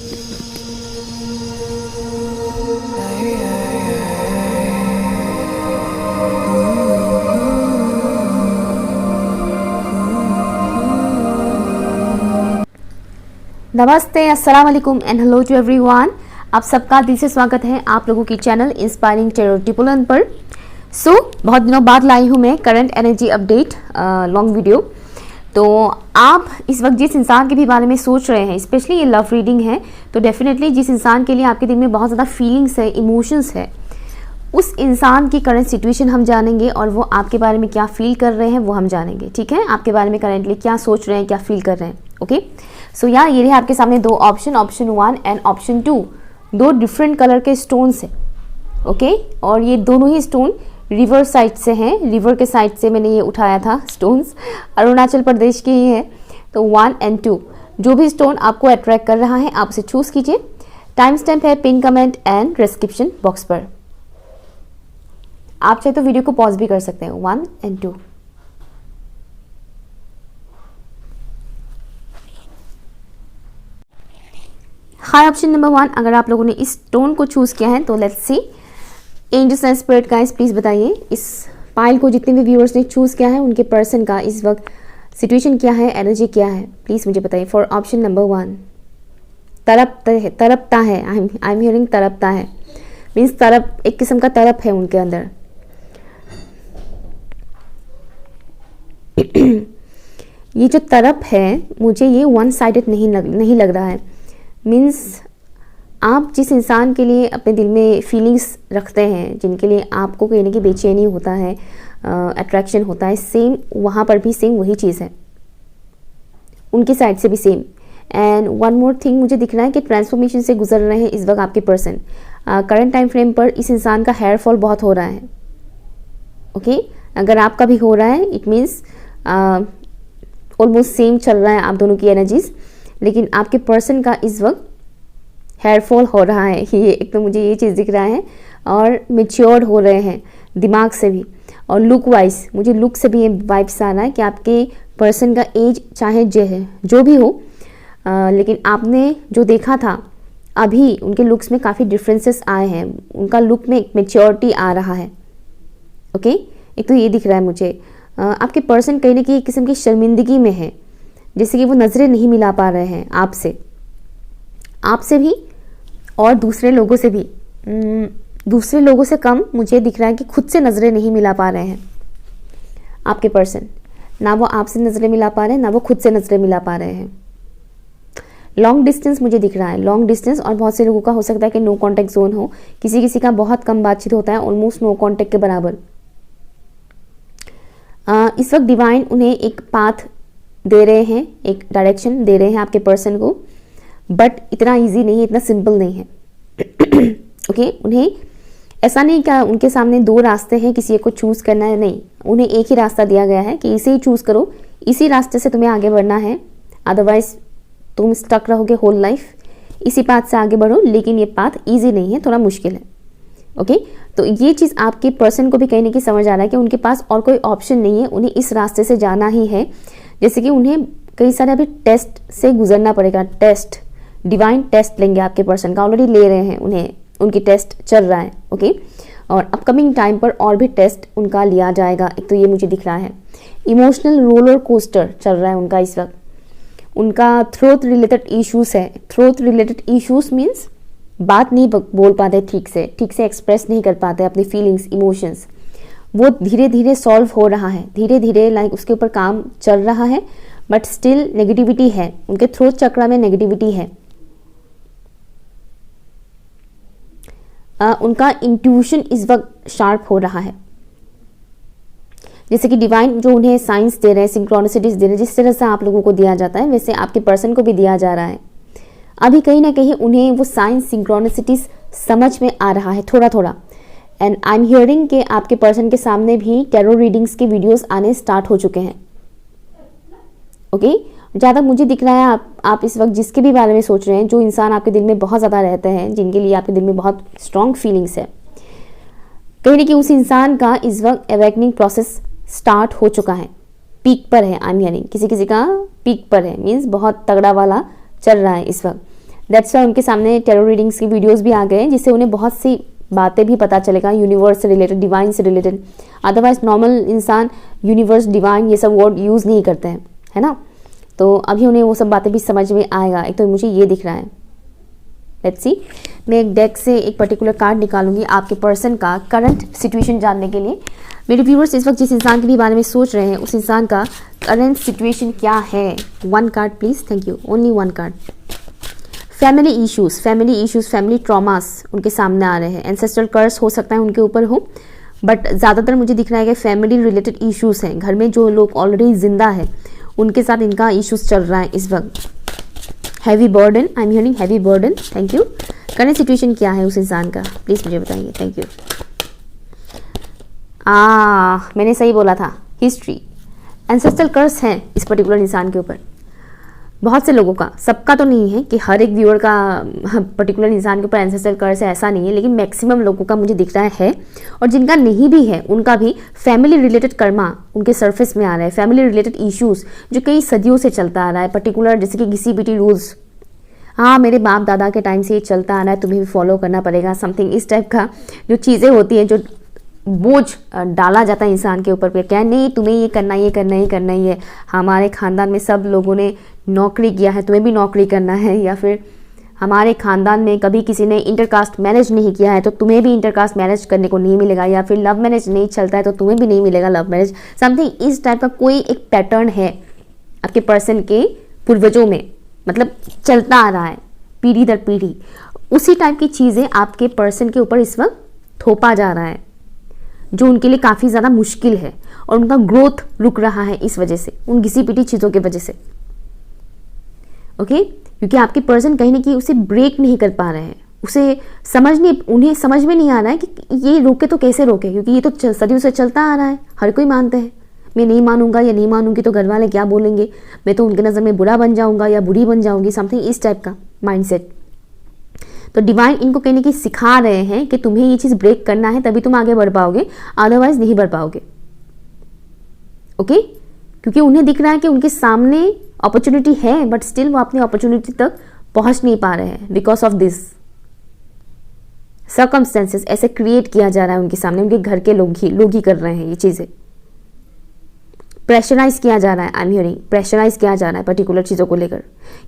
नमस्ते, अस्सलाम वालेकुम एंड हेलो टू एवरीवन। आप सबका दिल से स्वागत है आप लोगों की चैनल इंस्पायरिंग टैरो टिपुलन पर। बहुत दिनों बाद लाई हूँ मैं current energy update long video. तो आप इस वक्त जिस इंसान के भी बारे में सोच रहे हैं, स्पेशली ये लव रीडिंग है, तो डेफिनेटली जिस इंसान के लिए आपके दिल में बहुत ज़्यादा फीलिंग्स है, इमोशंस है, उस इंसान की करंट सिचुएशन हम जानेंगे और वो आपके बारे में क्या फील कर रहे हैं वो हम जानेंगे। ठीक है, आपके बारे में करेंटली क्या सोच रहे हैं, क्या फील कर रहे हैं। ओके, सो ये रहे आपके सामने दो ऑप्शन 1 एंड ऑप्शन 2, दो डिफरेंट कलर के स्टोन्स हैं। ओके, और ये दोनों ही स्टोन रिवर साइड से हैं। रिवर के साइड से मैंने ये उठाया था स्टोन्स, अरुणाचल प्रदेश के ही है। तो 1 एंड 2 जो भी स्टोन आपको अट्रैक्ट कर रहा है आप उसे चूज कीजिए। टाइम स्टैम्प है pin comment and description box पर। आप चाहे तो वीडियो को पॉज भी कर सकते हैं। 1 एंड 2। हाई ऑप्शन नंबर 1, अगर आप लोगों ने इस टोन को चूज किया है तो let's see. Angels and spirit guys please बताइए इस पाइल को जितने भी व्यूअर्स ने चूज किया है उनके पर्सन का इस वक्त सिचुएशन क्या है, एनर्जी क्या है, प्लीज मुझे बताइए। फॉर ऑप्शन नंबर 1, तड़पता है। आई एम हियरिंग तड़पता है, मीन्स तड़प, एक किस्म का तड़प है उनके अंदर। ये जो तड़प है मुझे ये वन साइडेड नहीं लग रहा है। मीन्स आप जिस इंसान के लिए अपने दिल में फीलिंग्स रखते हैं, जिनके लिए आपको कहीं ना कहीं बेचैनी होता है, अट्रैक्शन होता है, सेम वहाँ पर भी सेम वही चीज़ है, उनकी साइड से भी same. And one more thing मुझे दिख रहा है कि ट्रांसफॉर्मेशन से गुजर रहे हैं इस वक्त आपके पर्सन। करंट टाइम फ्रेम पर इस इंसान का हेयर फॉल बहुत हो रहा है। ओके, अगर आपका भी हो रहा है इट मीन्स ऑलमोस्ट सेम चल रहा है आप दोनों की एनर्जीज, लेकिन आपके पर्सन का इस वक्त हेयर फॉल हो रहा है। ये एक तो मुझे ये चीज़ दिख रहा है, और मेच्योर्ड हो रहे हैं दिमाग से भी, और लुक वाइज मुझे लुक से भी ये वाइब्स आ रहा है कि आपके पर्सन का एज चाहे जो भी हो, लेकिन आपने जो देखा था अभी उनके लुक्स में काफ़ी डिफरेंसेस आए हैं, उनका लुक में एक मेच्योरिटी आ रहा है। ओके, एक तो ये दिख रहा है मुझे। आपके पर्सन कहीं ना कहीं एक किस्म की शर्मिंदगी में है, जैसे कि वो नज़रें नहीं मिला पा रहे हैं आपसे भी और दूसरे लोगों से भी। दूसरे लोगों से कम मुझे दिख रहा है कि खुद से नज़रें नहीं मिला पा रहे हैं आपके पर्सन। ना वो आपसे नज़रें मिला पा रहे हैं, ना वो खुद से नज़रें मिला पा रहे हैं। लॉन्ग डिस्टेंस मुझे दिख रहा है, लॉन्ग डिस्टेंस, और बहुत से लोगों का हो सकता है कि नो कॉन्टेक्ट जोन हो, किसी का बहुत कम बातचीत होता है, ऑलमोस्ट नो कॉन्टेक्ट के बराबर। इस वक्त डिवाइन उन्हें एक पाथ दे रहे हैं, एक डायरेक्शन दे रहे हैं आपके पर्सन को, बट इतना इजी नहीं है, इतना सिंपल नहीं है। ओके, उन्हें ऐसा नहीं कि उनके सामने दो रास्ते हैं, किसी एक को चूज़ करना है, नहीं, उन्हें एक ही रास्ता दिया गया है कि इसे ही चूज़ करो, इसी रास्ते से तुम्हें आगे बढ़ना है, अदरवाइज तुम स्टक रहोगे होल लाइफ। इसी पाथ से आगे बढ़ो, लेकिन ये पाथ ईजी नहीं है, थोड़ा मुश्किल है। ओके, तो ये चीज़ आपके पर्सन को भी कहीं ना कहीं समझ आ रहा है कि उनके पास और कोई ऑप्शन नहीं है, उन्हें इस रास्ते से जाना ही है। जैसे कि उन्हें कई सारे अभी टेस्ट से गुजरना पड़ेगा, टेस्ट, डिवाइन टेस्ट लेंगे आपके पर्सन का, ऑलरेडी ले रहे हैं, उन्हें उनकी टेस्ट चल रहा है। ओके, और अपकमिंग टाइम पर और भी टेस्ट उनका लिया जाएगा। एक तो ये मुझे दिख रहा है, इमोशनल रोलर कोस्टर चल रहा है उनका इस वक्त। उनका थ्रोट रिलेटेड इश्यूज है। थ्रोट रिलेटेड इश्यूज मीन्स बात नहीं बोल पाते ठीक से एक्सप्रेस नहीं कर पाते अपनी फीलिंग्स, इमोशंस। वो धीरे धीरे सॉल्व हो रहा है, धीरे धीरे लाइक उसके ऊपर काम चल रहा है, बट स्टिल नेगेटिविटी है, उनके थ्रोट चक्र में नेगेटिविटी है। उनका इंट्यूशन इस वक्त शार्प हो रहा है, जैसे कि डिवाइन जो उन्हें साइंस दे रहे हैं, सिंक्रोनिसिटीज दे रहे हैं, जिस तरह से आप लोगों को दिया जाता है वैसे आपके पर्सन को भी दिया जा रहा है। अभी कहीं ना कहीं उन्हें वो साइंस, सिंक्रोनिसिटीज समझ में आ रहा है थोड़ा थोड़ा। एंड आई एम हियरिंग कि आपके पर्सन के सामने भी टैरो रीडिंग्स के वीडियोस आने स्टार्ट हो चुके हैं। ओके, ज़्यादा मुझे दिख रहा है आप इस वक्त जिसके भी बारे में सोच रहे हैं, जो इंसान आपके दिल में बहुत ज़्यादा रहते हैं, जिनके लिए आपके दिल में बहुत स्ट्रॉन्ग फीलिंग्स है, कहीं ना कहीं उस इंसान का इस वक्त अवेकनिंग प्रोसेस स्टार्ट हो चुका है, पीक पर है। आई एम हियरिंग किसी का पीक पर है, मीन्स बहुत तगड़ा वाला चल रहा है इस वक्त। दैट्स वाई उनके सामने टैरो रीडिंग्स की वीडियोस भी आ गए हैं, जिससे उन्हें बहुत सी बातें भी पता चलेगा यूनिवर्स से रिलेटेड, डिवाइन से रिलेटेड। अदरवाइज नॉर्मल इंसान यूनिवर्स, डिवाइन ये सब वर्ड यूज़ नहीं करते हैं, है ना। तो अभी उन्हें वो सब बातें भी समझ में आएगा। एक तो मुझे ये दिख रहा है, लेट्स सी। मैं एक डेक से एक पर्टिकुलर कार्ड निकालूंगी आपके पर्सन का करंट सिचुएशन जानने के लिए। मेरे व्यूअर्स इस वक्त जिस इंसान के बारे में सोच रहे हैं, उस इंसान का करंट सिचुएशन क्या है। One card please, thank you, only one card. Family issues, family traumas उनके सामने आ रहे हैं। एंसेस्ट्रल कर्स हो सकता है उनके ऊपर हो, बट ज़्यादातर मुझे दिख रहा है कि फैमिली रिलेटेड इश्यूज हैं। घर में जो लोग ऑलरेडी जिंदा है उनके साथ इनका इश्यूज चल रहा है इस वक्त। Heavy burden, I am hearing heavy burden, thank you. Current situation क्या है उस इंसान का, प्लीज़ मुझे बताइए, थैंक यू। मैंने सही बोला था, हिस्ट्री। एंसेस्ट्रल कर्स हैं इस पर्टिकुलर इंसान के ऊपर। बहुत से लोगों का, सबका तो नहीं है कि हर एक व्यूअर का पर्टिकुलर इंसान के ऊपर एंसेस्ट्रल कर्स है, ऐसा नहीं है, लेकिन मैक्सिमम लोगों का मुझे दिख रहा है। और जिनका नहीं भी है उनका भी फैमिली रिलेटेड कर्मा उनके सरफेस में आ रहा है। फैमिली रिलेटेड इश्यूज जो कई सदियों से चलता आ रहा है, पर्टिकुलर जैसे कि घिसी-पिटी रूल्स, हाँ मेरे बाप दादा के टाइम से ये चलता आ रहा है, तुम्हें भी फॉलो करना पड़ेगा, समथिंग इस टाइप का जो चीज़ें होती हैं, जो बोझ डाला जाता है इंसान के ऊपर पे, क्या नहीं तुम्हें ये करना ही है। हमारे खानदान में सब लोगों ने नौकरी किया है, तुम्हें भी नौकरी करना है। या फिर हमारे खानदान में कभी किसी ने इंटरकास्ट मैरिज नहीं किया है तो तुम्हें भी इंटरकास्ट मैरिज करने को नहीं मिलेगा। या फिर लव मैरिज नहीं चलता है तो तुम्हें भी नहीं मिलेगा लव मैरिज, समथिंग इस टाइप का कोई एक पैटर्न है आपके पर्सन के पूर्वजों में, मतलब चलता आ रहा है पीढ़ी दर पीढ़ी। उसी टाइप की चीज़ें आपके पर्सन के ऊपर इस वक्त थोपा जा रहा है, जो उनके लिए काफ़ी ज़्यादा मुश्किल है और उनका ग्रोथ रुक रहा है इस वजह से, उन घिसी पिटी चीज़ों की वजह से। ओके, क्योंकि आपके पर्सन कहीं ना कहीं उसे ब्रेक नहीं कर पा रहे हैं, उन्हें समझ में नहीं आ रहा है कि ये रोके तो कैसे रोके, क्योंकि ये तो सदियों से चलता आ रहा है, हर कोई मानते हैं। मैं नहीं मानूंगा या नहीं मानूंगी तो घर वाले क्या बोलेंगे, मैं तो उनके नज़र में बुरा बन जाऊंगा या बुरी बन जाऊंगी, समथिंग इस टाइप का माइंडसेट। तो डिवाइन इनको कहने की सिखा रहे हैं कि तुम्हें ये चीज़ ब्रेक करना है, तभी तुम आगे बढ़ पाओगे, अदरवाइज नहीं बढ़ पाओगे। ओके, क्योंकि उन्हें दिख रहा है कि उनके सामने अपॉर्चुनिटी है, बट स्टिल वो अपनी अपॉर्चुनिटी तक पहुंच नहीं पा रहे हैं बिकॉज ऑफ दिस सर्कमस्टेंसेस। ऐसे क्रिएट किया जा रहा है उनके सामने, उनके घर के लोग ही कर रहे हैं ये चीज़ें। प्रेशराइज किया जा रहा है, आई एम हियरिंग प्रेशराइज किया जा रहा है पर्टिकुलर चीज़ों को लेकर,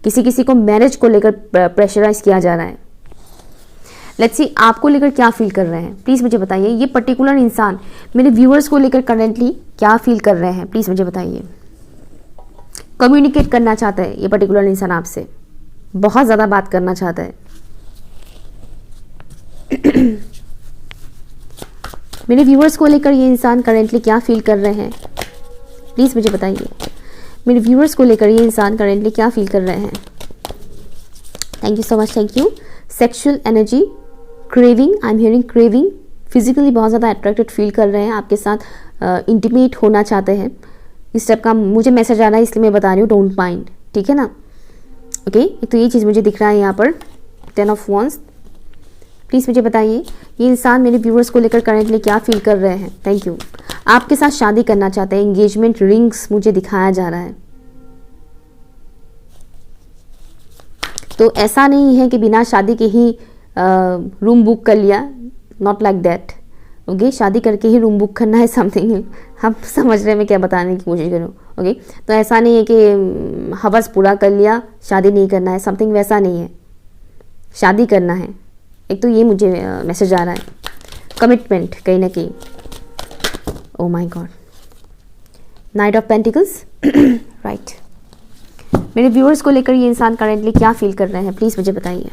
किसी को मैरिज को लेकर प्रेशराइज किया जा रहा है। लेट्स सी आपको लेकर क्या फील कर रहे हैं, प्लीज़ मुझे बताइए। ये पर्टिकुलर इंसान मेरे व्यूअर्स को लेकर करेंटली क्या फील कर रहे हैं, प्लीज़ मुझे बताइए। कम्युनिकेट करना चाहता है ये पर्टिकुलर इंसान आपसे, बहुत ज़्यादा बात करना चाहता है। मेरे व्यूअर्स को लेकर ये इंसान करेंटली क्या फील कर रहे हैं, प्लीज़ मुझे बताइए। मेरे व्यूअर्स को लेकर ये इंसान करेंटली क्या फील कर रहे हैं। Thank you so much, thank you. Sexual energy, craving, I am hearing craving, physically बहुत ज़्यादा अट्रैक्टेड फील कर रहे हैं आपके साथ, इंटीमेट होना चाहते हैं, इस टाइप का मुझे मैसेज आ रहा है, इसलिए मैं बता रही हूँ, डोंट माइंड, ठीक है ना। ओके, तो ये चीज़ मुझे दिख रहा है यहाँ पर, 10 ऑफ wands। प्लीज़ मुझे बताइए ये इंसान मेरे व्यूअर्स को लेकर करेंटली क्या फील कर रहे हैं। Thank you. आपके साथ शादी करना चाहते हैं, एंगेजमेंट रिंग्स मुझे दिखाया जा रहा है। तो ऐसा नहीं है कि बिना शादी के ही रूम बुक कर लिया, नॉट लाइक दैट। ओके, शादी करके ही रूम बुक करना है, समथिंग हम समझ रहे हैं मैं क्या बताने की कोशिश करूँ। ओके, तो ऐसा नहीं है कि हवस पूरा कर लिया शादी नहीं करना है, समथिंग वैसा नहीं है, शादी करना है। एक तो ये मुझे मैसेज आ रहा है, कमिटमेंट कहीं ना कहीं। Oh my God, night of pentacles, right. मेरे व्यूअर्स को लेकर ये इंसान करेंटली क्या फील कर रहे हैं, प्लीज़ मुझे बताइए।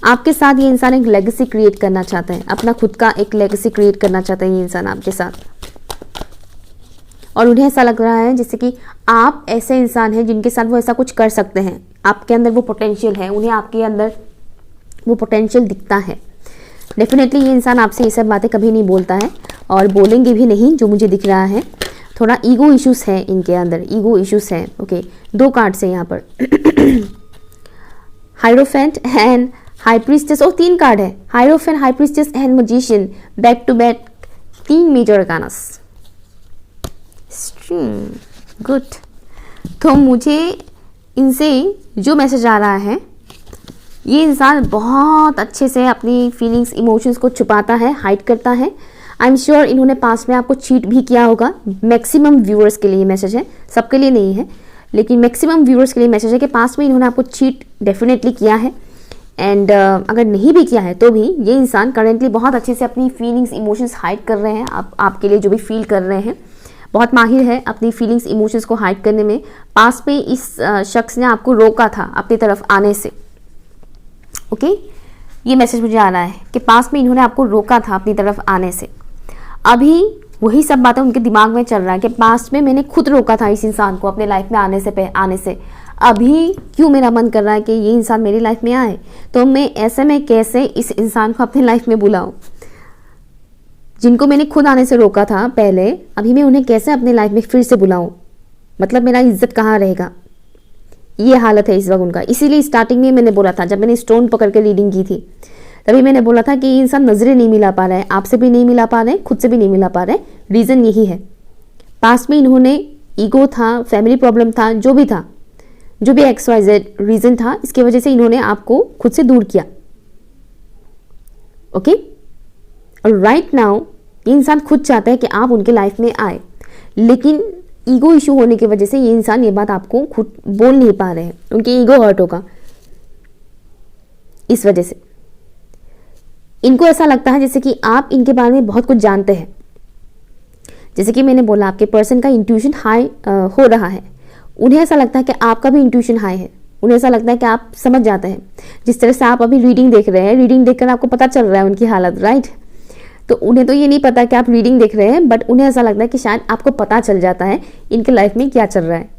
आपके साथ ये इंसान एक लेगेसी क्रिएट करना चाहता है, अपना खुद का एक लेगेसी क्रिएट करना चाहता है ये इंसान आपके साथ, और उन्हें ऐसा लग रहा है जैसे कि आप ऐसे इंसान हैं जिनके साथ वो ऐसा कुछ कर सकते हैं। आपके अंदर वो पोटेंशियल है, उन्हें आपके अंदर वो पोटेंशियल दिखता है। डेफिनेटली ये इंसान आपसे ये सब बातें कभी नहीं बोलता है और बोलेंगे भी नहीं, जो मुझे दिख रहा है। थोड़ा ईगो इश्यूज है इनके अंदर, ईगो इश्यूज हैं। ओके, 2 कार्ड्स हैं यहाँ पर, हाइरोफेंट एंड हाई प्रीस्टेस, और 3 कार्ड है, hierophant, high priestess and magician, back to back 3 major arcana. Good. तो मुझे इनसे जो मैसेज आ रहा है ये इंसान बहुत अच्छे से अपनी फीलिंग्स इमोशंस को छुपाता है, हाइड करता है। आई एम श्योर इन्होंने पास्ट में आपको चीट भी किया होगा। मैक्सिमम व्यूअर्स के लिए ये मैसेज है, सबके लिए नहीं है, लेकिन मैक्सिमम व्यूअर्स के लिए मैसेज है कि पास्ट में इन्होंने आपको चीट डेफिनेटली किया है। एंड अगर नहीं भी किया है तो भी ये इंसान करेंटली बहुत अच्छे से अपनी फीलिंग्स इमोशंस हाइड कर रहे हैं। आपके लिए जो भी फील कर रहे हैं, बहुत माहिर है अपनी फीलिंग्स इमोशंस को हाइड करने में। पास्ट में इस शख्स ने आपको रोका था अपनी तरफ आने से। ओके, ये मैसेज मुझे आ रहा है कि पास्ट में इन्होंने आपको रोका था अपनी तरफ आने से। अभी वही सब बातें उनके दिमाग में चल रहा है कि पास्ट में मैंने खुद रोका था इस इंसान को अपने लाइफ में आने से अभी क्यों मेरा मन कर रहा है कि ये इंसान मेरी लाइफ में आए, तो मैं ऐसे में कैसे इस इंसान को अपनी लाइफ में बुलाऊं। जिनको मैंने खुद आने से रोका था पहले, अभी मैं उन्हें कैसे अपने लाइफ में फिर से बुलाऊं, मतलब मेरा इज्जत कहाँ रहेगा। ये हालत है इस वक्त उनका। इसीलिए स्टार्टिंग में मैंने बोला था, जब मैंने स्टोन पकड़ के रीडिंग की थी, तभी मैंने बोला था कि ये इंसान नजरें नहीं मिला पा रहा है, आपसे भी नहीं मिला पा रहे, खुद से भी नहीं मिला पा रहे। रीजन यही है, पास्ट में इन्होंने ईगो था, फैमिली प्रॉब्लम था, जो भी था, जो भी XYZ रीजन था, इसकी वजह से इन्होंने आपको खुद से दूर किया। ओके, और राइट नाउ ये इंसान खुद चाहता है कि आप उनके लाइफ में आए, लेकिन ईगो इशू होने की वजह से ये इंसान ये बात आपको खुद बोल नहीं पा रहे हैं। उनकी ईगो हर्ट होगा इस वजह से। इनको ऐसा लगता है जैसे कि आप इनके बारे में बहुत कुछ जानते हैं। जैसे कि मैंने बोला, आपके पर्सन का इंट्यूशन हाई हो रहा है। उन्हें ऐसा लगता है कि आपका भी इंट्यूशन हाई है। उन्हें ऐसा लगता है कि आप समझ जाते हैं। जिस तरह से आप अभी रीडिंग देख रहे हैं, रीडिंग देखकर आपको पता चल रहा है उनकी हालत, राइट। तो उन्हें तो ये नहीं पता कि आप रीडिंग देख रहे हैं, बट उन्हें ऐसा लगता है कि शायद आपको पता चल जाता है इनके लाइफ में क्या चल रहा है।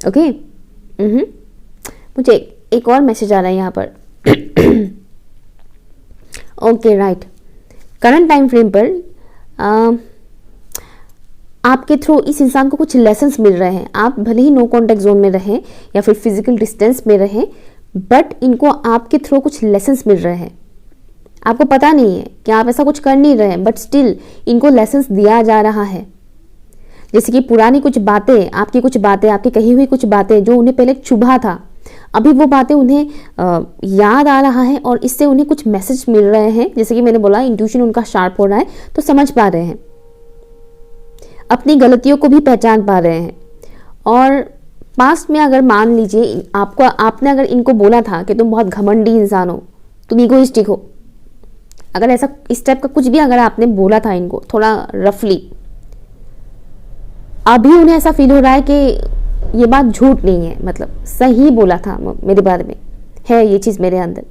ओके, मुझे एक और मैसेज आ रहा है यहाँ पर। Okay, right. Current time frame पर आपके थ्रू इस इंसान को कुछ लेसन्स मिल रहे हैं। आप भले ही नो कांटेक्ट जोन में रहें या फिर फिजिकल डिस्टेंस में रहें, बट इनको आपके थ्रू कुछ लेसन्स मिल रहे हैं। आपको पता नहीं है कि आप ऐसा कुछ कर नहीं रहे हैं, बट स्टिल इनको लेसन्स दिया जा रहा है। जैसे कि पुरानी कुछ बातें, आपकी कही हुई कुछ बातें जो उन्हें पहले चुभा था, अभी वो बातें उन्हें याद आ रहा है और इससे उन्हें कुछ मैसेज मिल रहे हैं। जैसे कि मैंने बोला, इंट्यूशन उनका शार्प हो रहा है, तो समझ पा रहे हैं, अपनी गलतियों को भी पहचान पा रहे हैं। और पास्ट में अगर मान लीजिए आपने अगर इनको बोला था कि तुम बहुत घमंडी इंसान हो, तुम इगोइस्टिक हो, अगर ऐसा इस टाइप का कुछ भी अगर आपने बोला था इनको थोड़ा रफली, अभी उन्हें ऐसा फील हो रहा है कि ये बात झूठ नहीं है, मतलब सही बोला था मेरे बारे में, है ये चीज़ मेरे अंदर।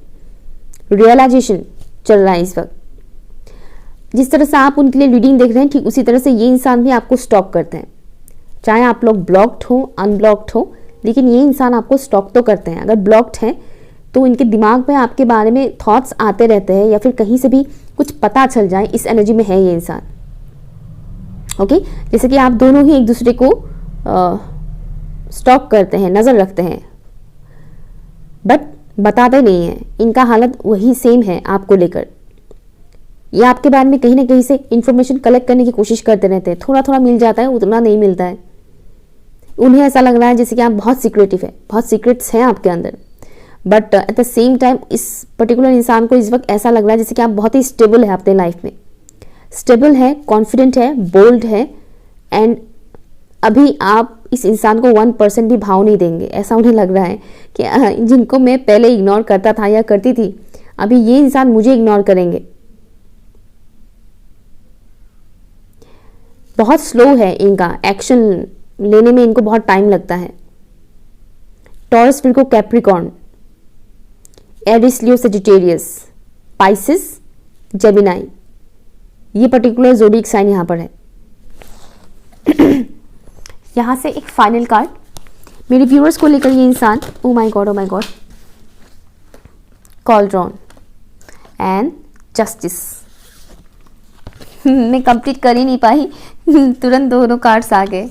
रियलाइजेशन चल रहा है इस वक्त। जिस तरह से आप उनके लिए रीडिंग देख रहे हैं, ठीक उसी तरह से ये इंसान भी आपको स्टॉक करते हैं। चाहे आप लोग ब्लॉक्ड हो, अनब्लॉक्ड हो, लेकिन ये इंसान आपको स्टॉक तो करते हैं। अगर ब्लॉक्ड हैं तो इनके दिमाग में आपके बारे में थॉट्स आते रहते हैं, या फिर कहीं से भी कुछ पता चल जाए, इस एनर्जी में है ये इंसान। ओके, जैसे कि आप दोनों ही एक दूसरे को स्टॉक करते हैं, नज़र रखते हैं, बट बताते नहीं हैं। इनका हालत वही सेम है आपको लेकर। ये आपके बारे में कहीं ना कहीं से इंफॉर्मेशन कलेक्ट करने की कोशिश करते रहते हैं। थोड़ा थोड़ा मिल जाता है, उतना नहीं मिलता है। उन्हें ऐसा लग रहा है जैसे कि आप बहुत सीक्रेटिव है, बहुत सीक्रेट्स हैं आपके अंदर, but at the same time इस पर्टिकुलर इंसान को इस वक्त ऐसा लग रहा है जैसे कि आप बहुत ही स्टेबल है अपने लाइफ में, स्टेबल है, कॉन्फिडेंट है, बोल्ड है, एंड अभी आप इस इंसान को 1% भी भाव नहीं देंगे। ऐसा उन्हें लग रहा है कि जिनको मैं पहले इग्नोर करता था या करती थी, अभी ये इंसान मुझे इग्नोर करेंगे। बहुत स्लो है इनका एक्शन लेने में, इनको बहुत टाइम लगता है। टॉरस, विर्गो, कैप्रिकॉर्न, एरिस, लियो, सजिटेरियस, पाइसिस, जेमिनाई, ये पर्टिकुलर ज़ोडिएक साइन यहाँ पर है। यहाँ से एक फाइनल कार्ड मेरे व्यूअर्स को लेकर ये इंसान, oh my God, cauldron and justice. मैं कंप्लीट कर ही नहीं पाई, तुरंत दोनों कार्ड्स आ गए।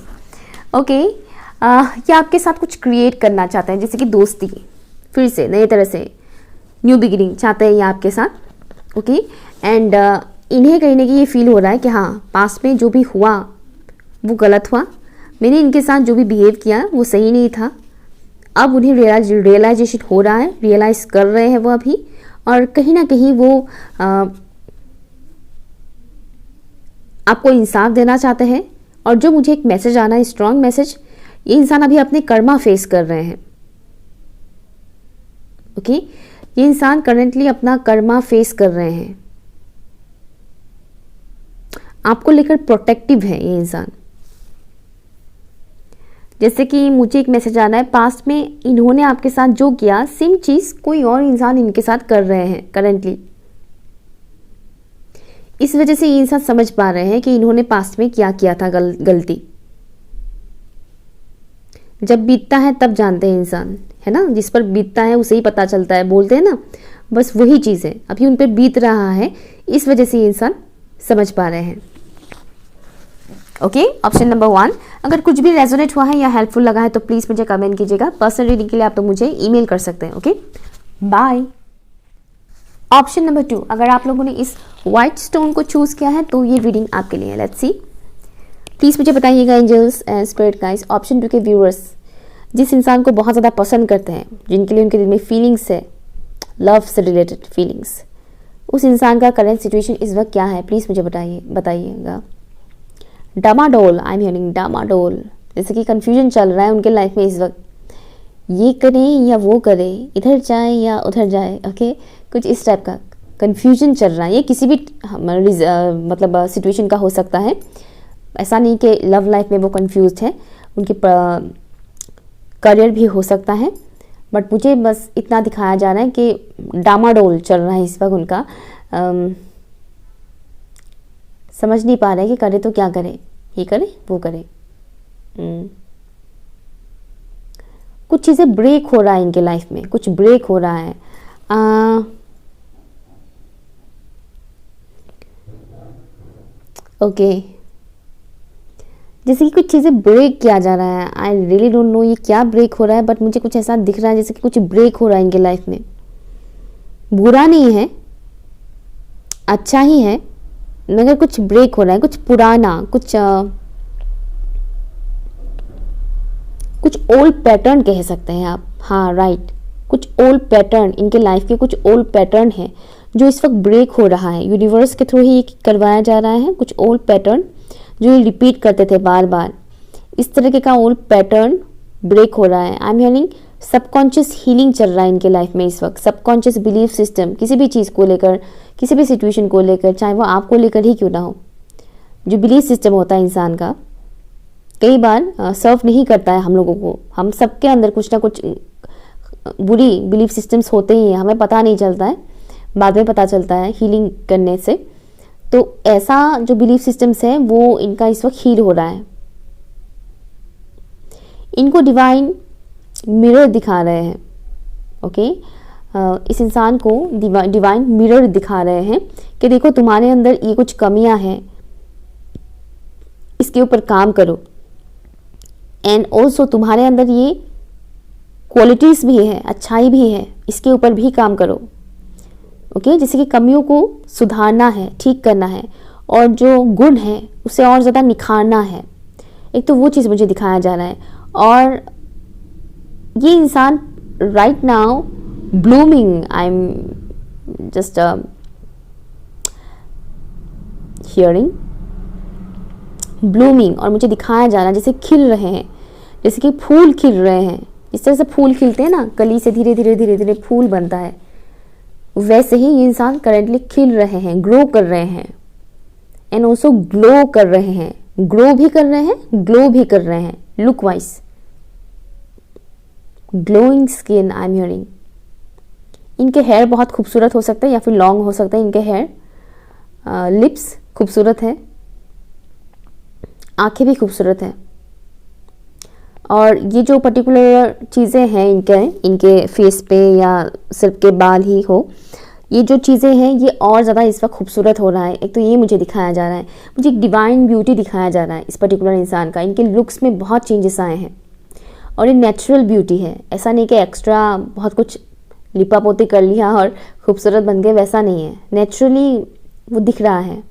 ओके, ये आपके साथ कुछ क्रिएट करना चाहते हैं, जैसे कि दोस्ती, फिर से नई तरह से न्यू बिगिनिंग चाहते हैं ये आपके साथ। ओके, एंड इन्हें कहीं ना कहीं ये फील हो रहा है कि हाँ, पास्ट में जो भी हुआ वो गलत हुआ, मैंने इनके साथ जो भी बिहेव किया वो सही नहीं था, अब उन्हें रियलाइजेशन हो रहा है, रियलाइज कर रहे हैं वो अभी, और कहीं ना कहीं वो आपको इंसाफ देना चाहते हैं। और जो मुझे एक मैसेज आना है, स्ट्रॉन्ग मैसेज, ये इंसान अभी अपने कर्मा फेस कर रहे हैं। ओके, ये इंसान करेंटली अपना कर्मा फेस कर रहे हैं। आपको लेकर प्रोटेक्टिव है ये इंसान। जैसे कि मुझे एक मैसेज आना है, पास्ट में इन्होंने आपके साथ जो किया सेम चीज कोई और इंसान इनके साथ कर रहे हैं करेंटली। इस वजह से ये इंसान समझ पा रहे हैं कि इन्होंने पास्ट में क्या किया था गलती। जब बीतता है तब जानते हैं इंसान, है ना, जिस पर बीतता है उसे ही पता चलता है, बोलते हैं ना, बस वही चीज़ है। अभी उन पर बीत रहा है, इस वजह से ये इंसान समझ पा रहे हैं। Okay, option number 1। अगर कुछ भी रेजोनेट हुआ है या हेल्पफुल लगा है तो प्लीज़ मुझे कमेंट कीजिएगा। पर्सनल रीडिंग के लिए आप तो मुझे ईमेल कर सकते हैं। Okay, bye. ऑप्शन नंबर 2, अगर आप लोगों ने इस व्हाइट स्टोन को चूज किया है तो ये रीडिंग आपके लिए है। लेट्स सी, प्लीज़ मुझे बताइएगा angels and spirit guys. Option 2 के व्यूअर्स जिस इंसान को बहुत ज़्यादा पसंद करते हैं, जिनके लिए उनके दिल में फीलिंग्स है, लव से रिलेटेड फीलिंग्स, उस इंसान का करंट सिचुएशन इस वक्त क्या है, प्लीज़ मुझे बताइएगा। डामाडोल, आई एम हियरिंग डामाडोल, जैसे कि कंफ्यूजन चल रहा है उनके लाइफ में इस वक्त, ये करें या वो करें, इधर जाए या उधर जाए। ओके, कुछ इस टाइप का कंफ्यूजन चल रहा है। ये किसी भी मतलब सिचुएशन का हो सकता है, ऐसा नहीं कि लव लाइफ में वो कंफ्यूज है, उनके करियर भी हो सकता है। बट मुझे बस इतना दिखाया जा रहा है कि डामाडोल चल रहा है इस वक्त उनका। समझ नहीं पा रहे कि करे तो क्या करे, ये करे वो करे। कुछ चीज़ें ब्रेक हो रहा है इनके लाइफ में, कुछ ब्रेक हो रहा है। ओके, जैसे कि कुछ चीज़ें ब्रेक किया जा रहा है। आई रियली डोंट नो ये क्या ब्रेक हो रहा है, बट मुझे कुछ ऐसा दिख रहा है जैसे कि कुछ ब्रेक हो रहा है इनके लाइफ में। बुरा नहीं है, अच्छा ही है, मगर कुछ ब्रेक हो रहा है, कुछ पुराना, कुछ ओल्ड पैटर्न कह सकते हैं आप। हाँ राइट, कुछ ओल्ड पैटर्न इनके लाइफ के, कुछ ओल्ड पैटर्न है जो इस वक्त ब्रेक हो रहा है। यूनिवर्स के थ्रू ही करवाया जा रहा है। कुछ ओल्ड पैटर्न जो ये रिपीट करते थे बार बार, इस तरीके का ओल्ड पैटर्न ब्रेक हो रहा है। I am hearing subconscious healing चल रहा है इनके लाइफ में इस वक्त। सबकॉन्शियस बिलीफ सिस्टम, किसी भी चीज़ को लेकर, किसी भी सिचुएशन को लेकर, चाहे वो आपको लेकर ही क्यों ना हो, जो बिलीफ सिस्टम होता है इंसान का, कई बार सर्व नहीं करता है हम लोगों को। हम सबके अंदर कुछ ना कुछ बुरी बिलीफ सिस्टम्स होते ही हैं, हमें पता नहीं चलता है, बाद में पता चलता है हीलिंग करने से। तो ऐसा जो बिलीफ सिस्टम्स है वो इनका इस वक्त हील हो रहा है। इनको डिवाइन मिरर दिखा रहे हैं। ओके, इस इंसान को डिवाइन मिरर दिखा रहे हैं कि देखो तुम्हारे अंदर ये कुछ कमियां हैं, इसके ऊपर काम करो। एंड ऑल्सो तुम्हारे अंदर ये क्वालिटीज भी है, अच्छाई भी है, इसके ऊपर भी काम करो। ओके, जैसे कि कमियों को सुधारना है, ठीक करना है, और जो गुण है उसे और ज़्यादा निखारना है। एक तो वो चीज़ मुझे दिखाया जा रहा है। और ये इंसान right now blooming, I am just hearing blooming, और मुझे दिखाया जा रहा है जैसे खिल रहे हैं, जैसे कि फूल खिल रहे हैं। इस तरह से फूल खिलते हैं ना, कली से धीरे धीरे धीरे धीरे फूल बनता है, वैसे ही ये इंसान करेंटली खिल रहे हैं, ग्रो कर रहे हैं, एंड ऑल्सो ग्लो कर रहे हैं। ग्रो भी कर रहे हैं, ग्लो भी कर रहे हैं, look wise. Glowing skin, I am hearing. इनके हेयर बहुत खूबसूरत हो सकते हैं या फिर लॉन्ग हो सकते हैं इनके हेयर। लिप्स खूबसूरत है, आंखें भी खूबसूरत हैं। और ये जो पर्टिकुलर चीज़ें हैं इनके फेस पे या सिर्फ के बाल ही हो, ये जो चीज़ें हैं ये और ज़्यादा इस वक्त खूबसूरत हो रहा है। एक तो ये मुझे दिखाया जा रहा है, मुझे एक डिवाइन ब्यूटी दिखाया जा रहा है इस पर्टिकुलर इंसान का। इनके लुक्स में बहुत चेंजेस आए हैं और ये नेचुरल ब्यूटी है। ऐसा नहीं कि एक्स्ट्रा बहुत कुछ लिपा पोती कर लिया और खूबसूरत बन गए, वैसा नहीं है। नेचुरली वो दिख रहा है।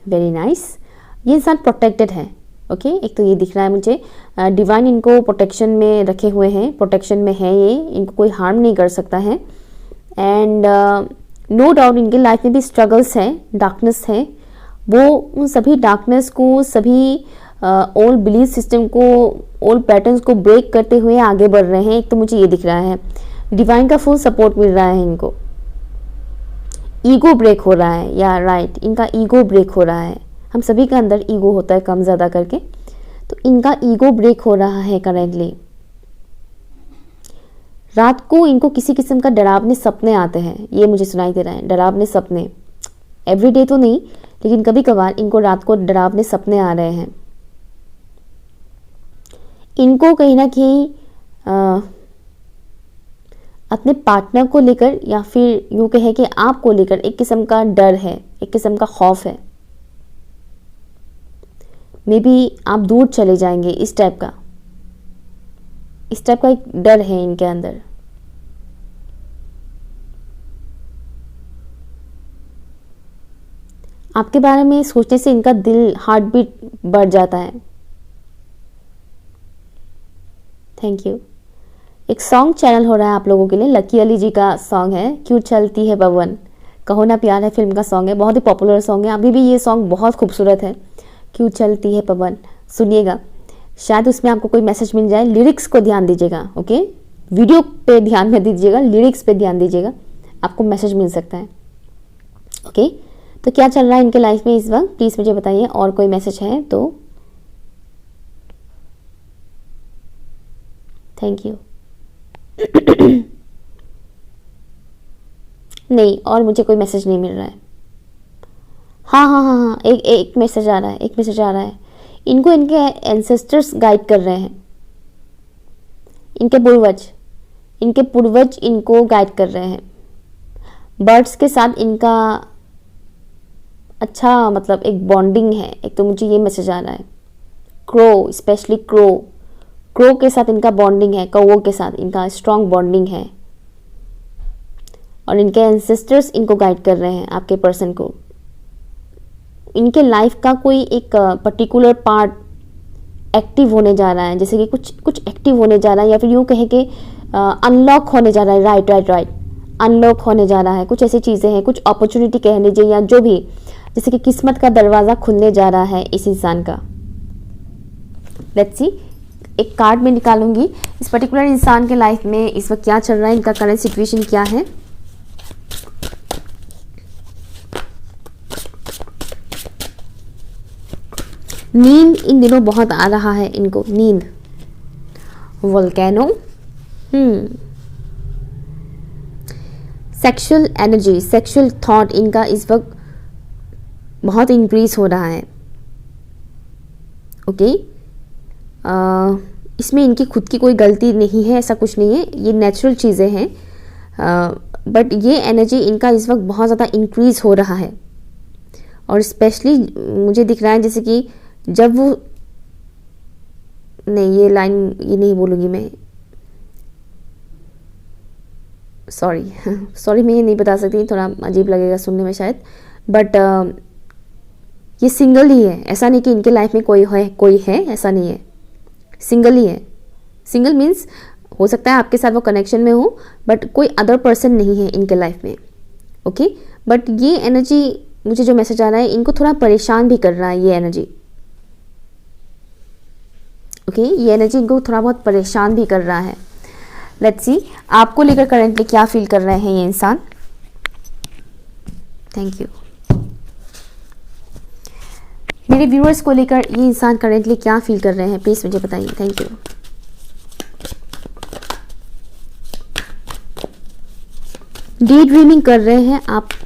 Very nice. ये इंसान प्रोटेक्टेड है, ओके एक तो ये दिख रहा है मुझे, डिवाइन इनको प्रोटेक्शन में रखे हुए हैं, प्रोटेक्शन में है ये, इनको कोई हार्म नहीं कर सकता है। एंड नो डाउट इनके लाइफ में भी स्ट्रगल्स हैं, डार्कनेस है, वो उन सभी डार्कनेस को, सभी ओल्ड बिलीफ सिस्टम को, ओल्ड पैटर्न्स को ब्रेक करते हुए आगे बढ़ रहे हैं। एक तो मुझे ये दिख रहा है, डिवाइन का फुल सपोर्ट मिल रहा है इनको, ईगो ब्रेक हो रहा है, या राइट इनका ईगो ब्रेक हो रहा है। हम सभी के अंदर ईगो होता है कम ज़्यादा करके, तो इनका ईगो ब्रेक हो रहा है करेंटली। रात को इनको किसी किस्म का डरावने सपने आते हैं, ये मुझे सुनाई दे रहा है, डरावने सपने। एवरीडे तो नहीं, लेकिन कभी कभार इनको रात को डरावने सपने आ रहे हैं। इनको कहीं ना कहीं अपने पार्टनर को लेकर, या फिर यूँ कहे कि आपको लेकर एक किस्म का डर है, एक किस्म का खौफ है। मे बी आप दूर चले जाएंगे, इस टाइप का एक डर है इनके अंदर। आपके बारे में सोचने से इनका दिल, हार्ट बीट बढ़ जाता है। Thank you. एक सॉन्ग चैनल हो रहा है आप लोगों के लिए, लकी अली जी का सॉन्ग है, क्यों चलती है पवन, कहो ना प्यार है फिल्म का सॉन्ग है, बहुत ही पॉपुलर सॉन्ग है। अभी भी ये सॉन्ग बहुत खूबसूरत है, क्यों चलती है पवन, सुनिएगा, शायद उसमें आपको कोई मैसेज मिल जाए। लिरिक्स को ध्यान दीजिएगा, ओके, वीडियो पे ध्यान मत दीजिएगा, लिरिक्स पे ध्यान दीजिएगा, आपको मैसेज मिल सकता है। ओके तो क्या चल रहा है इनके लाइफ में इस वक्त, प्लीज़ मुझे बताइए। और कोई मैसेज है तो थैंक यू। नहीं, और मुझे कोई मैसेज नहीं मिल रहा है। हाँ, एक मैसेज आ रहा है, एक मैसेज आ रहा है। इनको इनके एंसेस्टर्स गाइड कर रहे हैं, इनके पूर्वज इनको गाइड कर रहे हैं। बर्ड्स के साथ इनका अच्छा मतलब एक बॉन्डिंग है, एक तो मुझे ये मैसेज आ रहा है। क्रो, स्पेशली क्रो के साथ इनका बॉन्डिंग है, कौवों के साथ इनका स्ट्रॉन्ग बॉन्डिंग है, और इनके एंसेस्टर्स इनको गाइड कर रहे हैं, आपके पर्सन को। इनके लाइफ का कोई एक पर्टिकुलर पार्ट एक्टिव होने जा रहा है, जैसे कि कुछ एक्टिव होने जा रहा है, या फिर यूँ कहे कि अनलॉक होने जा रहा है। राइट अनलॉक होने जा रहा है, कुछ ऐसी चीज़ें हैं, कुछ अपॉर्चुनिटी कह लीजिए, या जो भी, जैसे कि किस्मत का दरवाज़ा खुलने जा रहा है इस इंसान का। लेट्स सी, एक कार्ड में निकालूंगी इस पर्टिकुलर इंसान के लाइफ में इस वक्त क्या चल रहा है, इनका करंट सिचुएशन क्या है। नींद इन दिनों बहुत आ रहा है इनको, नींद। Volcano, sexual energy, sexual thought इनका इस वक्त बहुत इंक्रीज हो रहा है। ओके इसमें इनकी खुद की कोई गलती नहीं है, ऐसा कुछ नहीं है, ये नेचुरल चीज़ें हैं, बट ये एनर्जी इनका इस वक्त बहुत ज़्यादा इंक्रीज हो रहा है। और स्पेशली मुझे दिख रहा है जैसे कि जब वो, नहीं ये लाइन ये नहीं बोलूँगी मैं, सॉरी मैं ये नहीं बता सकती, थोड़ा अजीब लगेगा सुनने में शायद, बट ये सिंगल ही है, ऐसा नहीं कि इनके लाइफ में कोई है, ऐसा नहीं है, सिंगल ही है। सिंगल मीन्स हो सकता है आपके साथ वो कनेक्शन में हो, बट कोई अदर पर्सन नहीं है इनके लाइफ में। ओके बट ये एनर्जी, मुझे जो मैसेज आ रहा है, इनको थोड़ा परेशान भी कर रहा है ये एनर्जी। ओके ये एनर्जी इनको थोड़ा बहुत परेशान भी कर रहा है। लेट्स सी आपको लेकर करंटली क्या फील कर रहे हैं ये इंसान। Thank you. मेरे व्यूअर्स को लेकर ये इंसान करंटली क्या फील कर रहे हैं, प्लीज मुझे बताइए। Thank you. डे ड्रीमिंग कर रहे हैं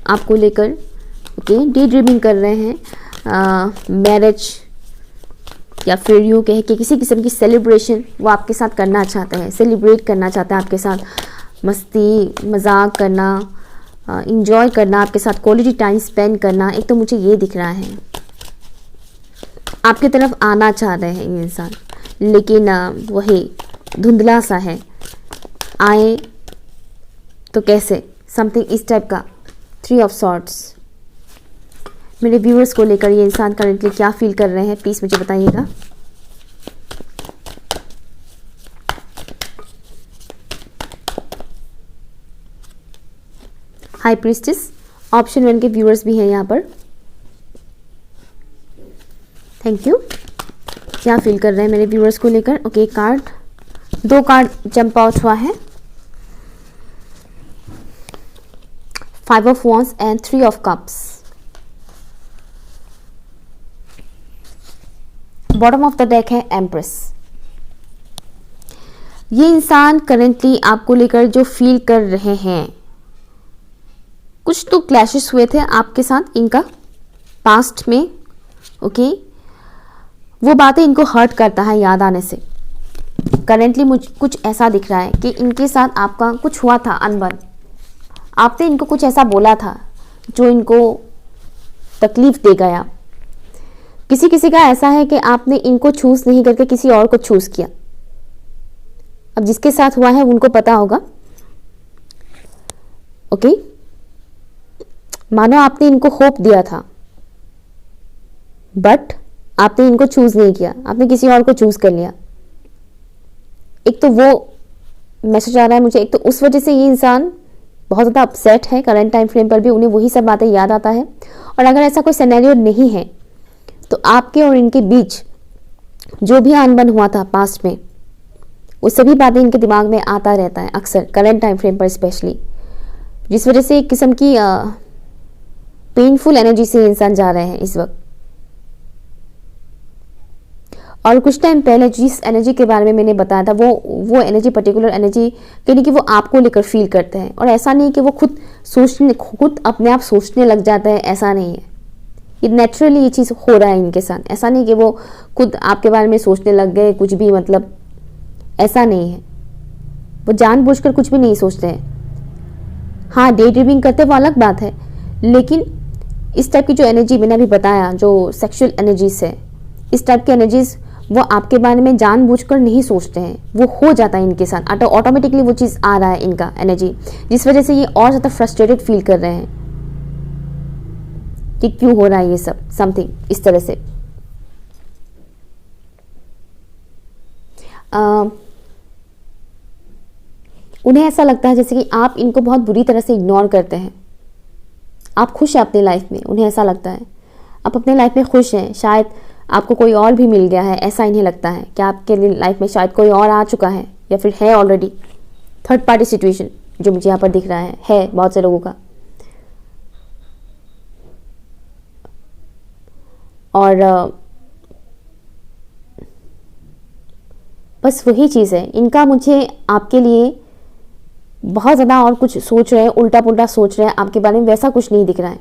आपको लेकर। ओके डे ड्रीमिंग कर रहे हैं मैरिज, या फिर यूँ कहे कि किसी किस्म की सेलिब्रेशन वो आपके साथ करना चाहते हैं, सेलिब्रेट करना चाहते हैं आपके साथ, मस्ती मजाक करना, इंजॉय करना, आपके साथ क्वालिटी टाइम स्पेंड करना। एक तो मुझे ये दिख रहा है आपकी तरफ आना चाह रहे हैं ये इंसान, लेकिन वही धुंधला सा है, आए तो कैसे, समथिंग इस टाइप का। 3 ऑफ सॉर्ड्स। मेरे व्यूअर्स को लेकर ये इंसान करंटली क्या फील कर रहे हैं, प्लीज़ मुझे बताइएगा। हाई प्रीस्टेस, ऑप्शन 1 के व्यूअर्स भी हैं यहाँ पर। Thank you. क्या फील कर रहे हैं मेरे व्यूअर्स को लेकर? Okay, card, 2 card jump out हुआ है, 5 of wands and 3 of cups. Bottom of the deck है एम्प्रेस। ये इंसान करेंटली आपको लेकर जो फील कर रहे हैं, कुछ तो क्लैशेस हुए थे आपके साथ इनका पास्ट में। ओके, वो बातें इनको हर्ट करता है याद आने से। करेंटली मुझे कुछ ऐसा दिख रहा है कि इनके साथ आपका कुछ हुआ था अनबन, आपने इनको कुछ ऐसा बोला था जो इनको तकलीफ दे गया। किसी किसी का ऐसा है कि आपने इनको चूज नहीं करके किसी और को चूज किया। अब जिसके साथ हुआ है उनको पता होगा। ओके, मानो आपने इनको होप दिया था बट आपने इनको चूज नहीं किया, आपने किसी और को चूज कर लिया। एक तो वो मैसेज आ रहा है मुझे, एक तो उस वजह से ये इंसान बहुत ज़्यादा अपसेट है। करंट टाइम फ्रेम पर भी उन्हें वही सब बातें याद आता है। और अगर ऐसा कोई सिनेरियो नहीं है तो आपके और इनके बीच जो भी अनबन हुआ था पास्ट में, वो सभी बातें इनके दिमाग में आता रहता है अक्सर, करंट टाइम फ्रेम पर स्पेशली, जिस वजह से एक किस्म की पेनफुल एनर्जी से इंसान जा रहे हैं इस वक्त। और कुछ टाइम पहले जिस एनर्जी के बारे में मैंने बताया था, वो एनर्जी, पर्टिकुलर एनर्जी यानी कि वो आपको लेकर फील करते हैं। और ऐसा नहीं कि वो खुद अपने आप सोचने लग जाता है, ऐसा नहीं है। ये नेचुरली ये चीज़ हो रहा है इनके साथ। ऐसा नहीं कि वो खुद आपके बारे में सोचने लग गए कुछ भी, मतलब ऐसा नहीं है। वो जानबूझकर कुछ भी नहीं सोचते हैं। हाँ, डे ड्रीमिंग करते वो अलग बात है, लेकिन इस टाइप की जो एनर्जी मैंने अभी बताया, जो सेक्सुअल एनर्जीज है, इस टाइप की एनर्जीज वो आपके बारे में जानबूझकर नहीं सोचते हैं, वो हो जाता है इनके साथ ऑटोमेटिकली। वो चीज़ आ रहा है इनका एनर्जी, जिस वजह से ये और ज़्यादा फ्रस्ट्रेटेड फील कर रहे हैं कि क्यों हो रहा है ये सब, समथिंग इस तरह से। उन्हें ऐसा लगता है जैसे कि आप इनको बहुत बुरी तरह से इग्नोर करते हैं। आप खुश हैं अपनी लाइफ में, उन्हें ऐसा लगता है आप अपने लाइफ में खुश हैं। शायद आपको कोई और भी मिल गया है, ऐसा इन्हें लगता है कि आपके लाइफ में शायद कोई और आ चुका है या फिर है ऑलरेडी। थर्ड पार्टी सिचुएशन जो मुझे यहाँ पर दिख रहा है बहुत से लोगों का। और बस वही चीज़ है इनका, मुझे आपके लिए बहुत ज़्यादा और कुछ सोच रहे हैं, उल्टा पुल्टा सोच रहे हैं आपके बारे में, वैसा कुछ नहीं दिख रहा है।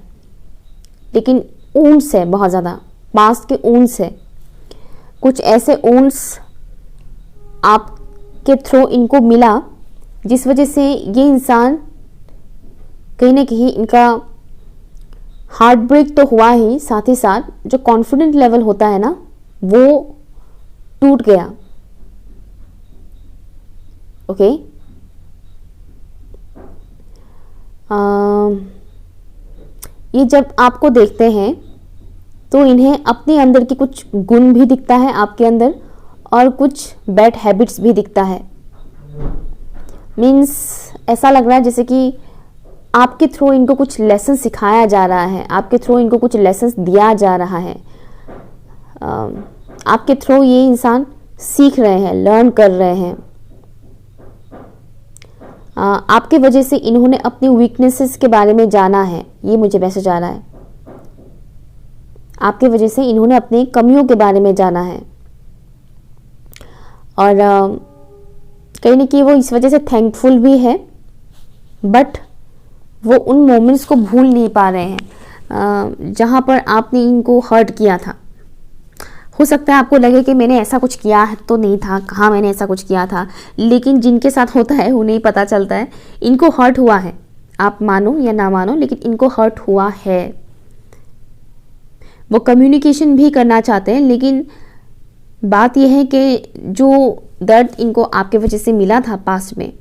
लेकिन ऊंस है बहुत ज़्यादा, पास्ट के ऊंस है। कुछ ऐसे ऊंस आपके थ्रू इनको मिला जिस वजह से ये इंसान कहीं ना कहीं, इनका हार्ट ब्रेक तो हुआ ही, साथ ही साथ जो कॉन्फिडेंट लेवल होता है ना, वो टूट गया। ओके, ये जब आपको देखते हैं तो इन्हें अपने अंदर की कुछ गुण भी दिखता है आपके अंदर, और कुछ बैड हैबिट्स भी दिखता है। मीन्स ऐसा लग रहा है जैसे कि आपके थ्रू इनको कुछ लेसन सिखाया जा रहा है, आपके थ्रू इनको कुछ लेसन दिया जा रहा है। आपके थ्रू ये इंसान सीख रहे हैं, लर्न कर रहे हैं। आपके वजह से इन्होंने अपनी वीकनेसेस के बारे में जाना है, ये मुझे मैसेज आ रहा है। आपके वजह से इन्होंने अपनी कमियों के बारे में जाना है, और कहीं ना कहीं वो इस वजह से थैंकफुल भी है, बट वो उन मोमेंट्स को भूल नहीं पा रहे हैं जहाँ पर आपने इनको हर्ट किया था। हो सकता है आपको लगे कि मैंने ऐसा कुछ किया तो नहीं था, कहाँ मैंने ऐसा कुछ किया था, लेकिन जिनके साथ होता है उन्हें पता चलता है इनको हर्ट हुआ है। आप मानो या ना मानो, लेकिन इनको हर्ट हुआ है। वो कम्युनिकेशन भी करना चाहते हैं, लेकिन बात यह है कि जो दर्द इनको आपके वजह से मिला था पास्ट में,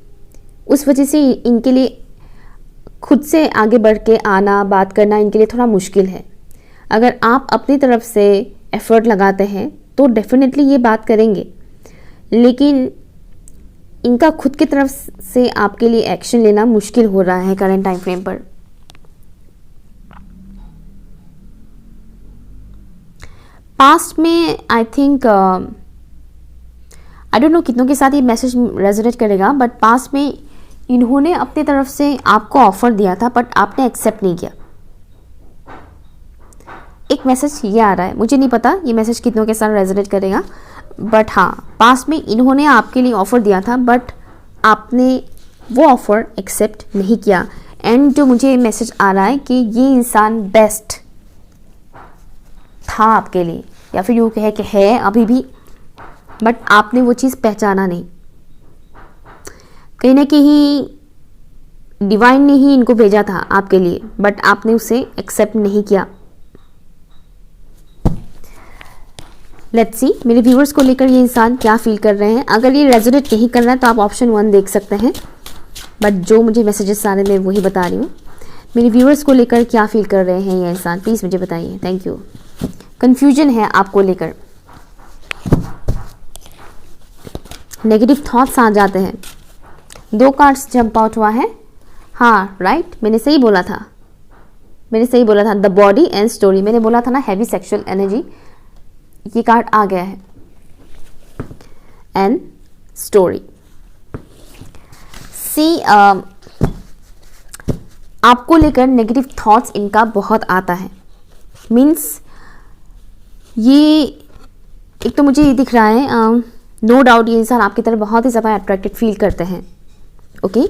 उस वजह से इनके लिए खुद से आगे बढ़ के आना, बात करना इनके लिए थोड़ा मुश्किल है। अगर आप अपनी तरफ से एफर्ट लगाते हैं तो डेफिनेटली ये बात करेंगे, लेकिन इनका खुद की तरफ से आपके लिए एक्शन लेना मुश्किल हो रहा है करंट टाइम फ्रेम पर। पास्ट में I think I don't know कितनों के साथ ये मैसेज रेजोनेट करेगा, बट पास्ट में इन्होंने अपनी तरफ से आपको ऑफर दिया था बट आपने एक्सेप्ट नहीं किया। एक मैसेज ये आ रहा है, मुझे नहीं पता ये मैसेज कितनों के साथ रेजोनेट करेगा, बट हाँ, पास्ट में इन्होंने आपके लिए ऑफर दिया था बट आपने वो ऑफर एक्सेप्ट नहीं किया। एंड जो मुझे मैसेज आ रहा है कि ये इंसान बेस्ट था आपके लिए, या फिर यूँ कहे कि है अभी भी, बट आपने वो चीज़ पहचाना नहीं। कहीं ना कहीं डिवाइन ने ही इनको भेजा था आपके लिए, बट आपने उसे एक्सेप्ट नहीं किया। लेट्स सी मेरे व्यूअर्स को लेकर ये इंसान क्या फील कर रहे हैं। अगर ये रेजोनेट नहीं कर रहा है तो आप ऑप्शन 1 देख सकते हैं, बट जो मुझे मैसेजेस आ रहे हैं मैं वही बता रही हूँ। मेरे व्यूअर्स को लेकर क्या फील कर रहे हैं ये इंसान, प्लीज़ मुझे बताइए। Thank you. कंफ्यूजन है आपको लेकर, नेगेटिव थॉट्स आ जाते हैं। 2 कार्ड्स जंप आउट हुआ है। हाँ राइट, मैंने सही बोला था, द बॉडी एंड स्टोरी। मैंने बोला था ना हैवी सेक्सुअल एनर्जी, ये कार्ड आ गया है, एंड स्टोरी। सी आपको लेकर नेगेटिव थॉट्स इनका बहुत आता है। मीन्स ये एक तो मुझे ये दिख रहा है, नो डाउट ये इंसान आपकी तरफ बहुत ही ज़्यादा अट्रैक्टेड फील करते हैं, ओके।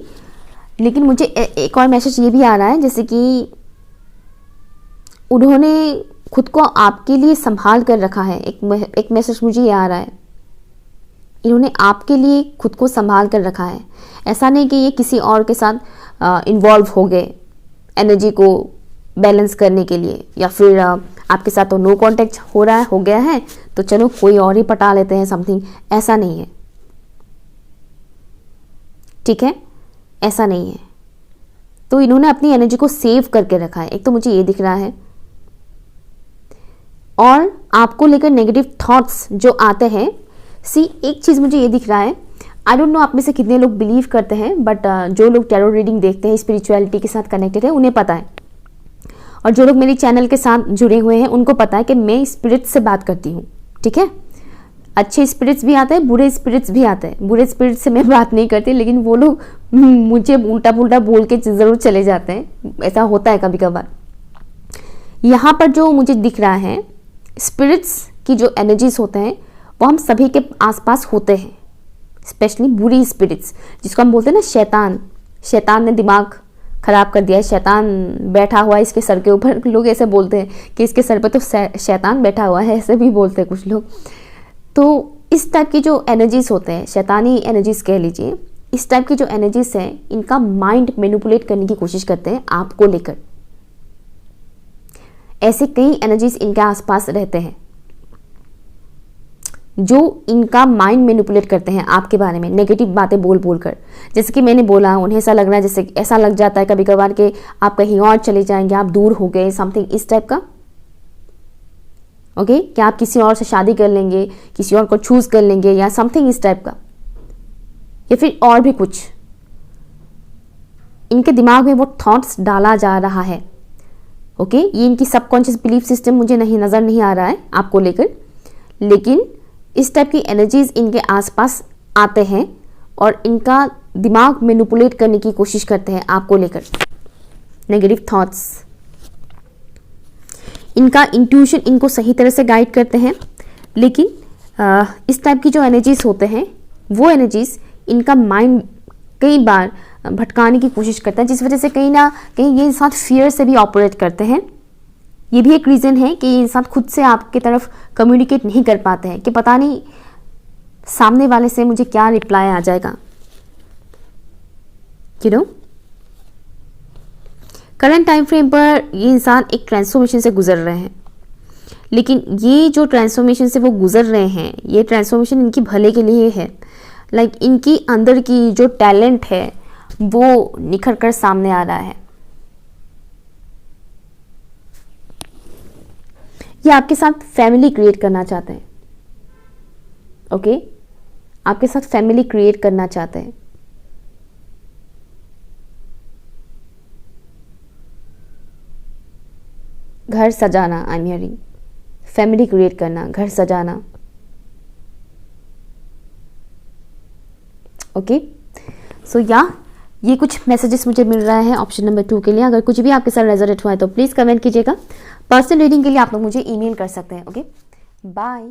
लेकिन मुझे एक और मैसेज ये भी आ रहा है जैसे कि उन्होंने खुद को आपके लिए संभाल कर रखा है। एक मैसेज मुझे ये आ रहा है, इन्होंने आपके लिए खुद को संभाल कर रखा है। ऐसा नहीं कि ये किसी और के साथ इन्वॉल्व हो गए एनर्जी को बैलेंस करने के लिए, या फिर आपके साथ तो नो कांटेक्ट हो गया है तो चलो कोई और ही पटा लेते हैं समथिंग। ऐसा नहीं है, ठीक है, ऐसा नहीं है। तो इन्होंने अपनी एनर्जी को सेव करके रखा है, एक तो मुझे ये दिख रहा है। और आपको लेकर नेगेटिव थॉट्स जो आते हैं, सी एक चीज़ मुझे ये दिख रहा है, आई डोंट नो आप में से कितने लोग बिलीव करते हैं, बट जो लोग टैरो रीडिंग देखते हैं, स्पिरिचुअलिटी के साथ कनेक्टेड है, उन्हें पता है। और जो लोग मेरे चैनल के साथ जुड़े हुए हैं उनको पता है कि मैं स्पिरिट से बात करती हूँ, ठीक है। अच्छे स्पिरिट्स भी आते हैं, बुरे स्पिरिट्स भी आते हैं। बुरे स्पिरिट से मैं बात नहीं करती, लेकिन वो लोग मुझे उल्टा पुल्टा बोल के ज़रूर चले जाते हैं, ऐसा होता है कभी कभार। यहाँ पर जो मुझे दिख रहा है, स्पिरिट्स की जो एनर्जीज होते हैं वो हम सभी के आसपास होते हैं, स्पेशली बुरी स्पिरिट्स जिसको हम बोलते हैं ना शैतान ने दिमाग खराब कर दिया है, शैतान बैठा हुआ है इसके सर के ऊपर। लोग ऐसे बोलते हैं कि इसके सर पे तो शैतान बैठा हुआ है, ऐसे भी बोलते हैं कुछ लोग। तो इस टाइप की जो एनर्जीज होते हैं, शैतानी एनर्जीज कह लीजिए, इस टाइप की जो एनर्जीज हैं, इनका माइंड मैनिपुलेट करने की कोशिश करते हैं आपको लेकर। ऐसे कई एनर्जीज इनके आसपास रहते हैं जो इनका माइंड मैनिपुलेट करते हैं आपके बारे में, नेगेटिव बातें बोल बोल कर। जैसे कि मैंने बोला, उन्हें ऐसा लग रहा है, जैसे ऐसा लग जाता है कभी कभार कि आप कहीं और चले जाएंगे, आप दूर हो गए, समथिंग इस टाइप का, ओके। क्या आप किसी और से शादी कर लेंगे, किसी और को चूज कर लेंगे, या समथिंग इस टाइप का, या फिर और भी कुछ इनके दिमाग में वो थॉट्स डाला जा रहा है, ओके। ये इनकी सबकॉन्शियस बिलीफ सिस्टम मुझे नज़र नहीं आ रहा है आपको लेकर, लेकिन इस टाइप की एनर्जीज इनके आसपास आते हैं और इनका दिमाग मैनिपुलेट करने की कोशिश करते हैं आपको लेकर। नेगेटिव थॉट्स, इनका इंट्यूशन इनको सही तरह से गाइड करते हैं, लेकिन इस टाइप की जो एनर्जीज होते हैं वो एनर्जीज इनका माइंड कई बार भटकाने की कोशिश करता है, जिस वजह से कहीं ना कहीं ये इंसान फियर से भी ऑपरेट करते हैं। ये भी एक रीज़न है कि ये इंसान खुद से आपकी तरफ कम्युनिकेट नहीं कर पाते हैं कि पता नहीं सामने वाले से मुझे क्या रिप्लाई आ जाएगा, you know. Current time frame पर ये इंसान एक ट्रांसफॉर्मेशन से गुजर रहे हैं, लेकिन ये जो ट्रांसफॉर्मेशन से वो गुजर रहे हैं, ये ट्रांसफॉर्मेशन इनकी भले के लिए है। लाइक इनकी अंदर की जो टैलेंट है वो निखर कर सामने आ रहा है। ये आपके साथ फैमिली क्रिएट करना चाहते हैं, ओके। आपके साथ फैमिली क्रिएट करना चाहते हैं। घर सजाना, I am hearing, family create करना, घर सजाना। ओके, सो या ये कुछ मैसेजेस मुझे मिल रहा है ऑप्शन नंबर 2 के लिए। अगर कुछ भी आपके साथ रेजोनेट हुआ है तो प्लीज़ कमेंट कीजिएगा। पर्सनल रीडिंग के लिए आप लोग मुझे ईमेल कर सकते हैं। Okay, bye.